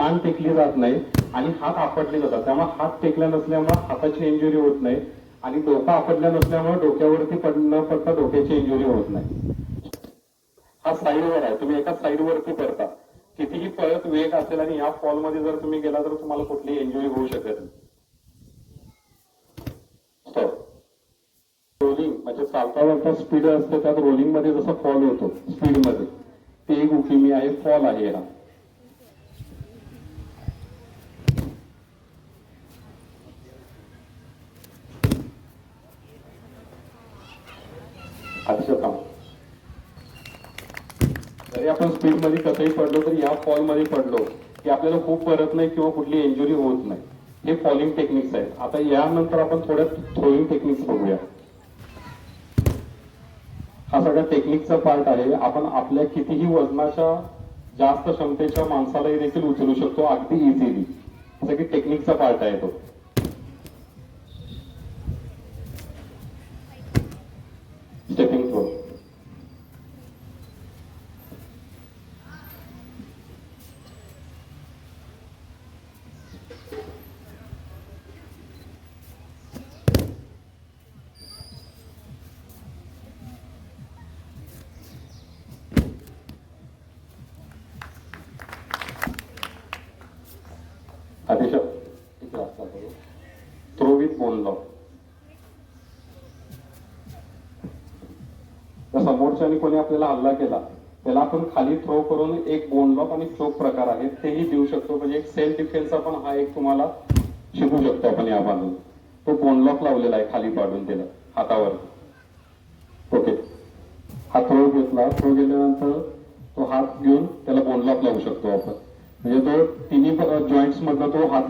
मान टेकली जात नाही आणि हात आपटले जातात. त्यामुळे हात टेकल्या नसल्यामुळे हाताची इंजुरी होत नाही आणि डोका आपटल्या नसल्यामुळे डोक्यावरती न पडता डोक्याची इंजुरी होत नाही. हा साईडवर आहे, तुम्ही एका साईडवरती पडता. कितीही पळत वेग असेल आणि या फॉल मध्ये जर तुम्ही गेला तर तुम्हाला कुठलीही इंजुरी होऊ शकत नाही. रोलिंग म्हणजे चालता चालता स्पीड असते, त्यात रोलिंग मध्ये जसं फॉल होतो स्पीड मध्ये, ते एक उकिमी आहे, फॉल आहे हा. जरी आपण स्पीड मध्ये कसंही पडलो तरी या फॉल मध्ये पडलो की आपल्याला खूप परत नाही किंवा कुठली इंजुरी होत नाही. हे फॉलिंग टेक्निक्स आहेत. आता यानंतर आपण थोड्या थ्रोईंग टेक्निक्स बघूया. हा सगळा टेक्निकचा पार्ट आहे. आपण आपल्या कितीही वजनाच्या जास्त क्षमतेच्या माणसालाही देखील उचलू शकतो अगदी इझिली. जसं की टेक्निकचा पार्ट आहे तो. Stepping throw. Throw with bone lock. समोरच्याने कोणी आपल्याला हल्ला केला त्याला आपण खाली थ्रो करून एक बोन लॉक आणि चोक प्रकार आहेत तेही देऊ शकतो. म्हणजे एक सेल्फ डिफेन्स आपण हा एक तुम्हाला शिकू शकतो आपण या बाजून. तो बोन लॉक लावलेला आहे खाली पाडून त्याला हातावर. ओके, हा थ्रो घेतला, थ्रो गेल्यानंतर तो हात घेऊन त्याला बोन लॉक लावू शकतो आपण. म्हणजे तो तिन्ही जॉईंट्स मधला तो हात